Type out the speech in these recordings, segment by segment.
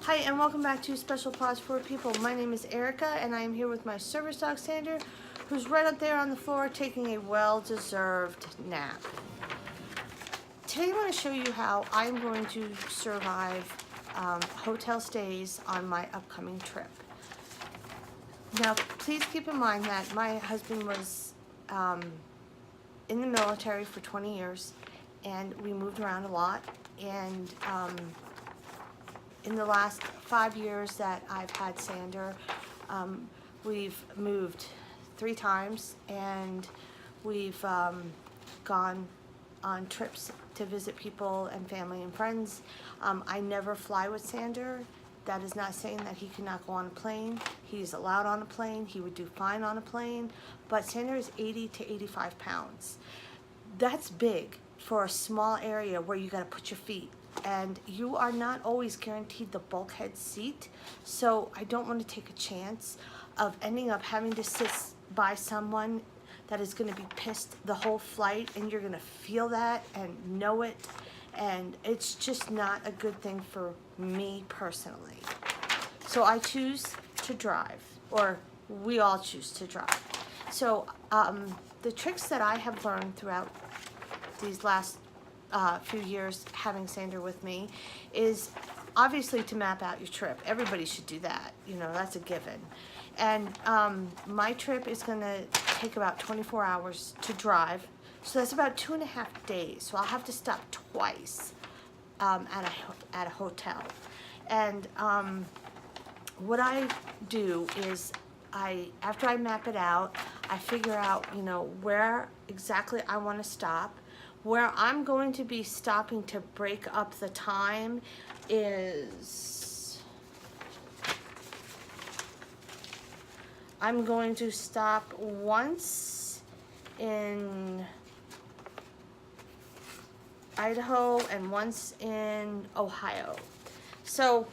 Hi and welcome back to Special Paws for People. My name is Erica and I am here with my service dog Sander, who's right up there on the floor taking a well-deserved nap. Today I want to show you how I'm going to survive hotel stays on my upcoming trip. Now please keep in mind that my husband was in the military for 20 years and we moved around a lot, and in the last 5 years that I've had Sander, we've moved 3 times and we've gone on trips to visit people and family and friends. I never fly with Sander. That is not saying that he cannot go on a plane. He's allowed on a plane. He would do fine on a plane. But Sander is 80 to 85 pounds. That's big for a small area where you got to put your feet. And you are not always guaranteed the bulkhead seat. So I don't want to take a chance of ending up having to sit by someone that is going to be pissed the whole flight, and you're going to feel that and know it. And it's just not a good thing for me personally. So I choose to drive, or we all choose to drive. So the tricks that I have learned throughout these last few years having Sander with me is obviously to map out your trip. Everybody should do that. You know, that's a given. And my trip is going to take about 24 hours to drive. So that's about 2.5 days. So I'll have to stop twice at a hotel. And what I do is after I map it out, I figure out, you know, where exactly I want to stop. Where I'm going to be stopping to break up the time is I'm going to stop once in Idaho and once in Ohio. So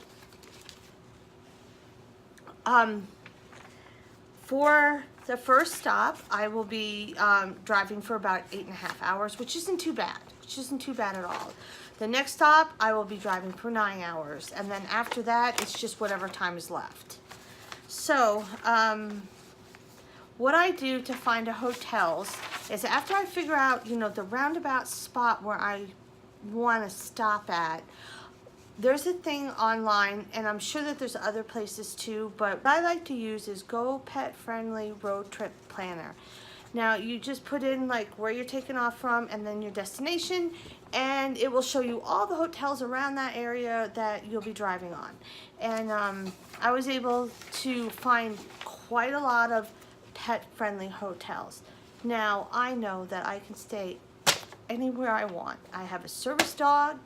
for the first stop, I will be driving for about 8.5 hours, which isn't too bad, at all. The next stop, I will be driving for 9 hours, and then after that, it's just whatever time is left. So, what I do to find a hotels is after I figure out, you know, the roundabout spot where I want to stop at, there's a thing online, and I'm sure that there's other places too, but what I like to use is Go Pet Friendly Road Trip Planner. Now, you just put in like where you're taking off from and then your destination, and it will show you all the hotels around that area that you'll be driving on. And I was able to find quite a lot of pet-friendly hotels. Now, I know that I can stay anywhere I want. I have a service dog.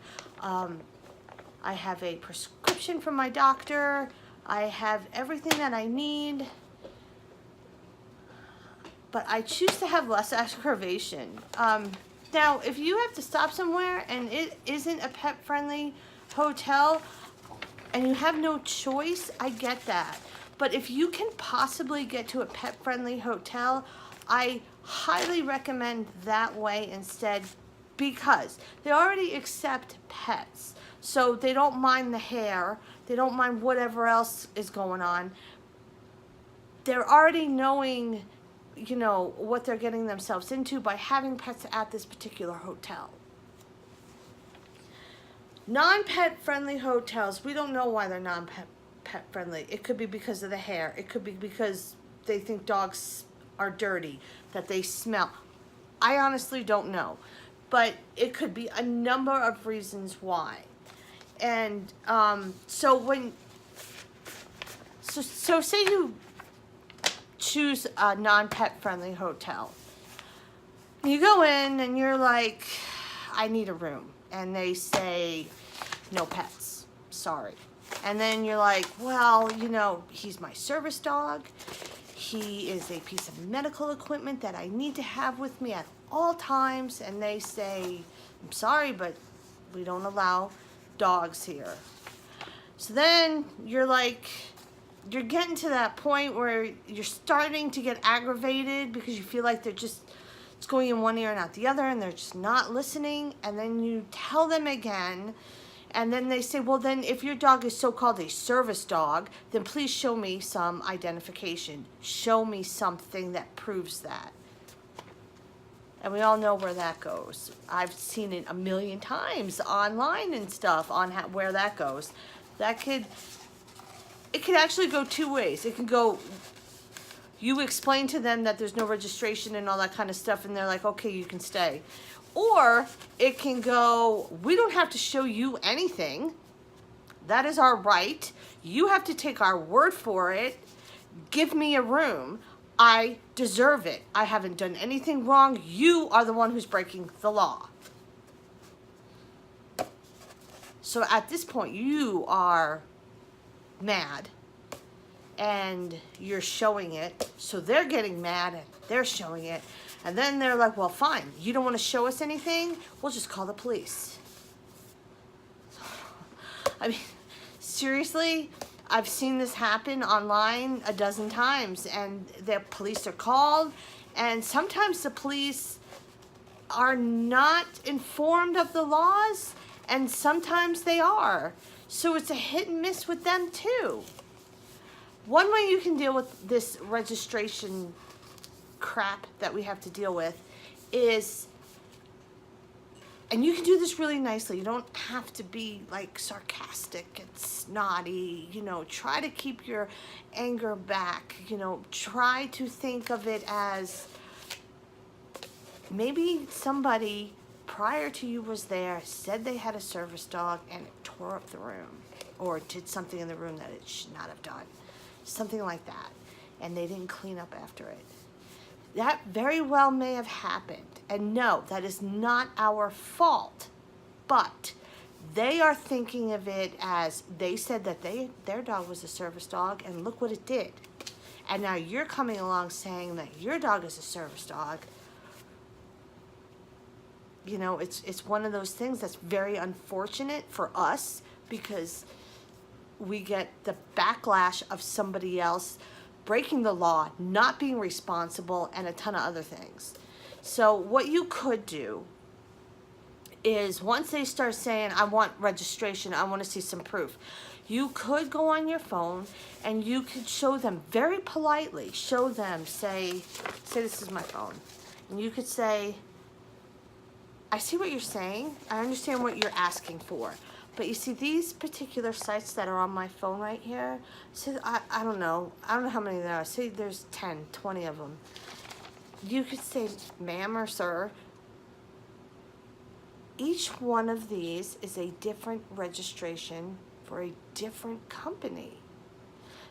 I have a prescription from my doctor. I have everything that I need. But I choose to have less aggravation. Now, if you have to stop somewhere and it isn't a pet-friendly hotel and you have no choice, I get that. But if you can possibly get to a pet-friendly hotel, I highly recommend that way instead, because they already accept pets. So they don't mind the hair, they don't mind whatever else is going on. They're already knowing, you know, what they're getting themselves into by having pets at this particular hotel. Non-pet friendly hotels, we don't know why they're non-pet friendly. It could be because of the hair. It could be because they think dogs are dirty, that they smell. I honestly don't know. But it could be a number of reasons why. And so say you choose a non-pet friendly hotel. You go in and you're like, I need a room. And they say, no pets, sorry. And then you're like, well, you know, he's my service dog. He is a piece of medical equipment that I need to have with me at all times. And they say, I'm sorry, but we don't allow dogs here. So then you're like, you're getting to that point where you're starting to get aggravated because you feel like it's going in one ear and out the other, and they're just not listening. And then you tell them again, And then they say, well, then if your dog is so-called a service dog, then please show me some identification. Show me something that proves that. And we all know where that goes. I've seen it a million times online and stuff on where that goes. It could actually go two ways. It can go, you explain to them that there's no registration and all that kind of stuff, and they're like, okay, you can stay. Or it can go, we don't have to show you anything. That is our right. You have to take our word for it. Give me a room. I deserve it. I haven't done anything wrong. You are the one who's breaking the law. So at this point, you are mad and you're showing it. So they're getting mad and they're showing it. And then they're like, well, fine. You don't want to show us anything? We'll just call the police. I mean, seriously? I've seen this happen online a dozen times, and the police are called, and sometimes the police are not informed of the laws, and sometimes they are. So it's a hit and miss with them too. One way you can deal with this registration crap that we have to deal with is, and you can do this really nicely, you don't have to be like sarcastic and snotty, you know, try to keep your anger back, you know, try to think of it as maybe somebody prior to you was there, said they had a service dog, and it tore up the room, or did something in the room that it should not have done, something like that, and they didn't clean up after it. That very well may have happened. And no, that is not our fault. But they are thinking of it as they said that their dog was a service dog, and look what it did. And now you're coming along saying that your dog is a service dog. You know, it's one of those things that's very unfortunate for us, because we get the backlash of somebody else breaking the law, not being responsible, and a ton of other things. So what you could do is, once they start saying, I want registration, I want to see some proof, you could go on your phone and you could show them very politely, show them, say this is my phone, and you could say, I see what you're saying, I understand what you're asking for, but you see these particular sites that are on my phone right here, so I don't know how many there are, say there's 10, 20 of them. You could say, ma'am or sir, each one of these is a different registration for a different company.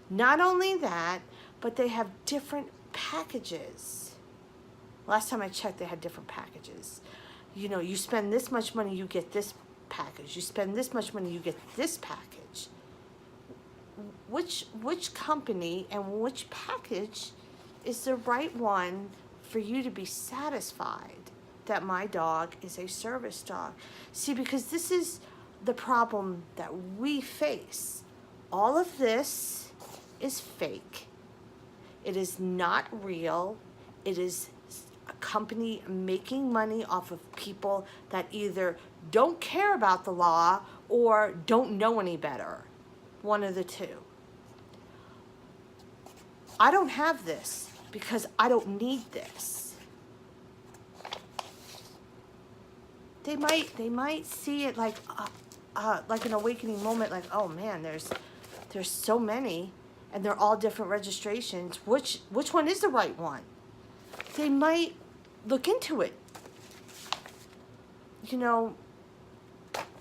Not only that, but they have different packages. Last time I checked, they had different packages. You know, you spend this much money, you get this package. You spend this much money, you get this package. Which company and which package is the right one for you to be satisfied that my dog is a service dog? See, because this is the problem that we face. All of this is fake. It is not real. It is a company making money off of people that either don't care about the law or don't know any better. One of the two. I don't have this because I don't need this. They might see it like an awakening moment, like, oh man, there's so many, and they're all different registrations. Which one is the right one? They might look into it. You know,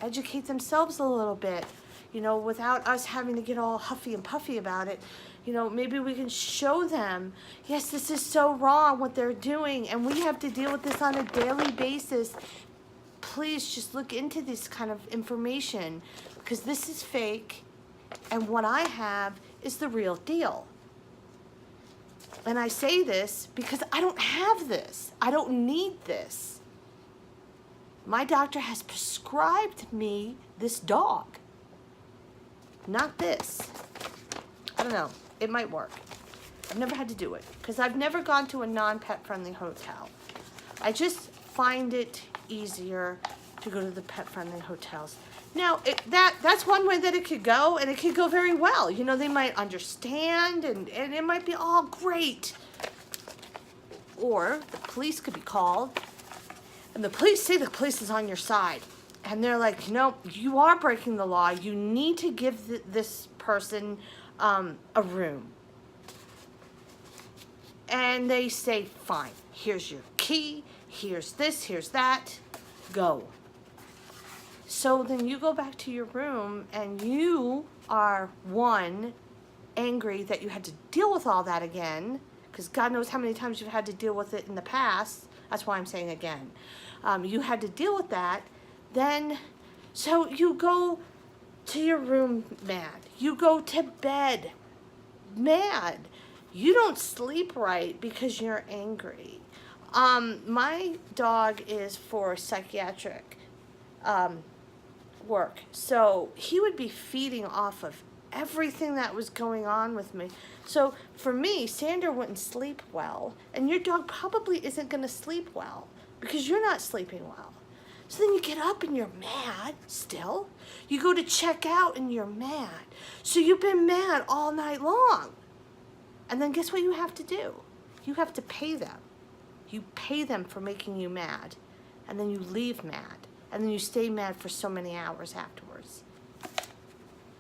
educate themselves a little bit, you know, without us having to get all huffy and puffy about it. You know, maybe we can show them, yes, this is so wrong what they're doing, and we have to deal with this on a daily basis. Please just look into this kind of information, because this is fake, and what I have is the real deal. And I say this because I don't have this. I don't need this. My doctor has prescribed me this dog, not this. I don't know. It might work. I've never had to do it because I've never gone to a non-pet friendly hotel. I just find it easier to go to the pet friendly hotels. Now, that's one way that it could go, and it could go very well. You know, they might understand, and it might be all great. Or the police could be called, and the police say the police is on your side. And they're like, no, you are breaking the law. You need to give this person a room. And they say, fine, here's your key, here's this, here's that, go. So then you go back to your room and you are, one, angry that you had to deal with all that again, because God knows how many times you've had to deal with it in the past. That's why I'm saying again. You had to deal with that. Then, so you go to your room mad. You go to bed mad. You don't sleep right because you're angry. My dog is for psychiatric work, so he would be feeding off of everything that was going on with me. So for me, Sandra wouldn't sleep well, and your dog probably isn't going to sleep well because you're not sleeping well. So then you get up and you're mad still. You go to check out and you're mad. So you've been mad all night long. And then guess what you have to do? You have to pay them. You pay them for making you mad. And then you leave mad. And then you stay mad for so many hours afterwards.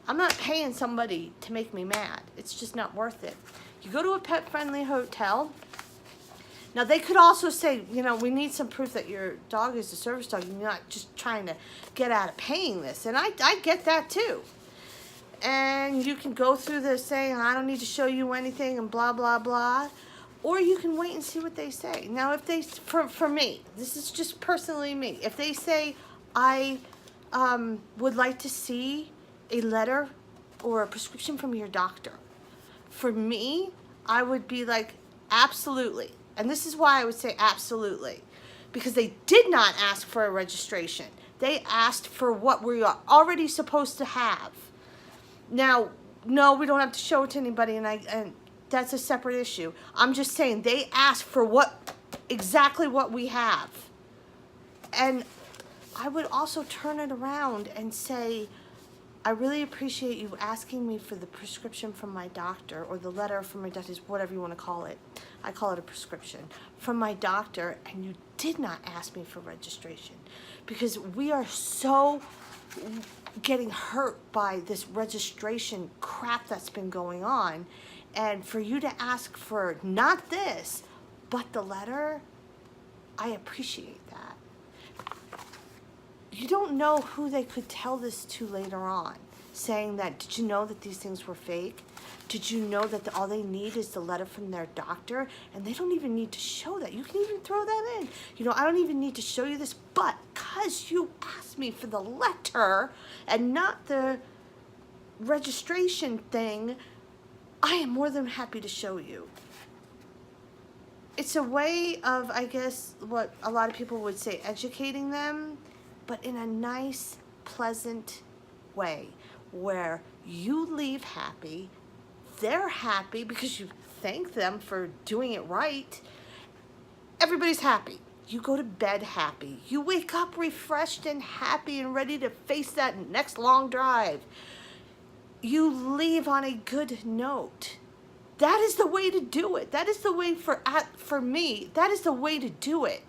I'm not paying somebody to make me mad. It's just not worth it. You go to a pet-friendly hotel. Now, they could also say, you know, we need some proof that your dog is a service dog. You're not just trying to get out of paying this. And I get that, too. And you can go through this saying, I don't need to show you anything and blah, blah, blah. Or you can wait and see what they say. Now, if they, for me, this is just personally me. If they say, I would like to see a letter or a prescription from your doctor, for me, I would be like, absolutely. And this is why I would say absolutely. Because they did not ask for a registration. They asked for what we are already supposed to have. Now, no, we don't have to show it to anybody, and that's a separate issue. I'm just saying they asked for exactly what we have. And I would also turn it around and say, I really appreciate you asking me for the prescription from my doctor, or the letter from my doctor, whatever you want to call it. I call it a prescription from my doctor, and you did not ask me for registration, because we are so getting hurt by this registration crap that's been going on. And for you to ask for not this, but the letter, I appreciate that. You don't know who they could tell this to later on, saying that, did you know that these things were fake? Did you know that all they need is the letter from their doctor? And they don't even need to show that. You can even throw that in. You know, I don't even need to show you this, but because you asked me for the letter and not the registration thing, I am more than happy to show you. It's a way of, I guess, what a lot of people would say, educating them, but in a nice, pleasant way where you leave happy, they're happy because you thank them for doing it right. Everybody's happy. You go to bed happy. You wake up refreshed and happy and ready to face that next long drive. You leave on a good note. That is the way to do it. That is the way for me. That is the way to do it.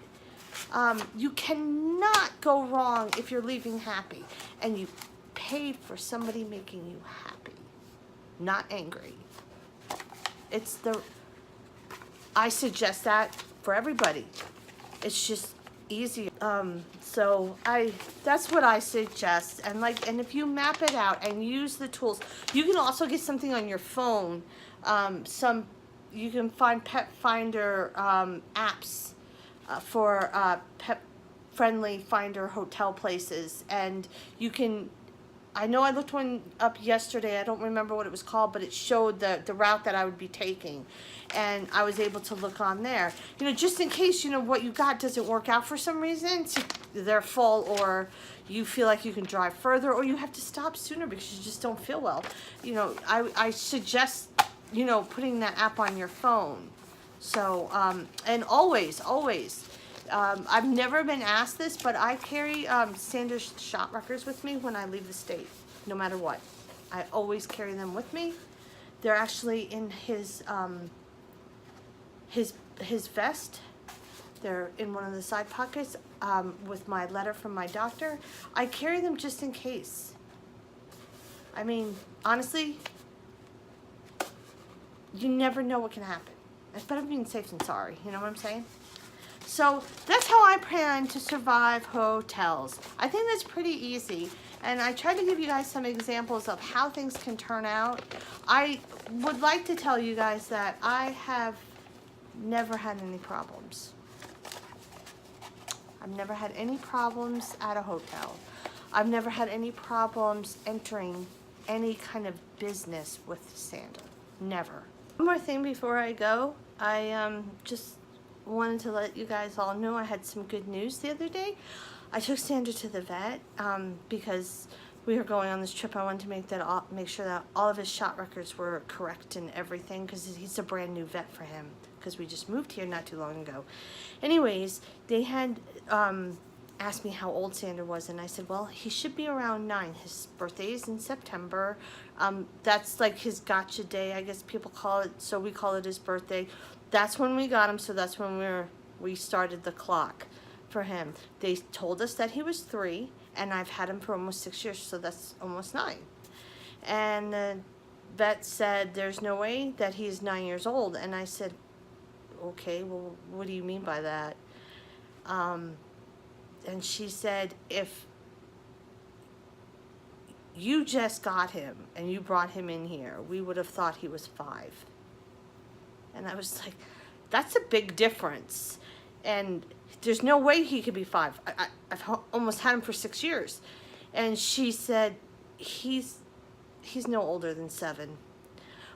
You cannot go wrong if you're leaving happy, and you paid for somebody making you happy, not angry. I suggest that for everybody. It's just easier. So that's what I suggest. And if you map it out and use the tools, you can also get something on your phone. You can find Pet Finder apps for pet-friendly finder hotel places, and you can. I know I looked one up yesterday. I don't remember what it was called, but it showed the route that I would be taking, and I was able to look on there. You know, just in case, you know, what you got doesn't work out for some reason, so they're full, or you feel like you can drive further, or you have to stop sooner because you just don't feel well. You know, I suggest, you know, putting that app on your phone. So, and always, I've never been asked this, but I carry Santa's shot records with me when I leave the state, no matter what. I always carry them with me. They're actually in his vest. They're in one of the side pockets with my letter from my doctor. I carry them just in case. I mean, honestly, you never know what can happen. It's better being safe than sorry, you know what I'm saying? So that's how I plan to survive hotels. I think that's pretty easy. And I tried to give you guys some examples of how things can turn out. I would like to tell you guys that I have never had any problems. I've never had any problems at a hotel. I've never had any problems entering any kind of business with Santa. Never. One more thing before I go. I just wanted to let you guys all know I had some good news the other day. I took Sandra to the vet because we were going on this trip. I wanted to make sure that all of his shot records were correct and everything, because he's a brand new vet for him, because we just moved here not too long ago. Anyways, they had asked me how old Sandra was, and I said, well, he should be around 9. His birthday is in September. That's like his gotcha day, I guess people call it, so we call it his birthday. That's when we got him, so that's when we started the clock for him. They told us that he was 3, and I've had him for almost 6 years, so that's almost 9. And the vet said there's no way that he's 9 years old, and I said, okay, well, what do you mean by that? And she said, if you just got him and you brought him in here, we would have thought he was 5. And I was like, that's a big difference. And there's no way he could be 5. I've almost had him for 6 years. And she said, he's no older than 7.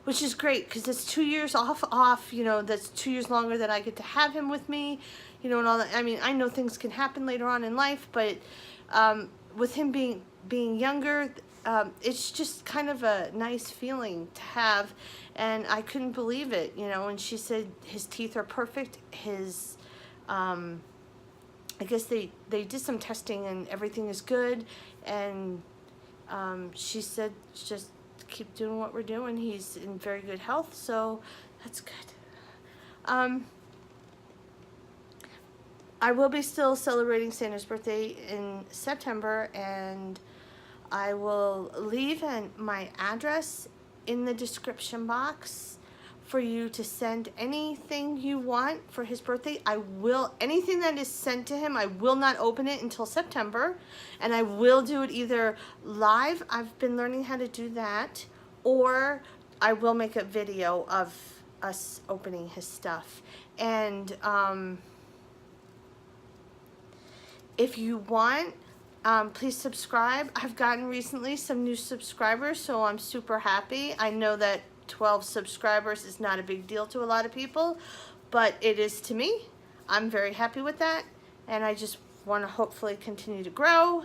Which is great, because it's 2 years off, you know, that's 2 years longer that I get to have him with me, you know, and all that. I mean, I know things can happen later on in life, but with him being younger, it's just kind of a nice feeling to have, and I couldn't believe it, you know. And she said his teeth are perfect. His, I guess they did some testing and everything is good, and she said just keep doing what we're doing. He's in very good health, so that's good. I will be still celebrating Santa's birthday in September, and I will leave my address in the description box for you to send anything you want for his birthday. Anything that is sent to him, I will not open it until September, and I will do it either live, I've been learning how to do that, or I will make a video of us opening his stuff. And if you want, please subscribe. I've gotten recently some new subscribers, so I'm super happy. I know that 12 subscribers is not a big deal to a lot of people, but it is to me. I'm very happy with that, and I just want to hopefully continue to grow.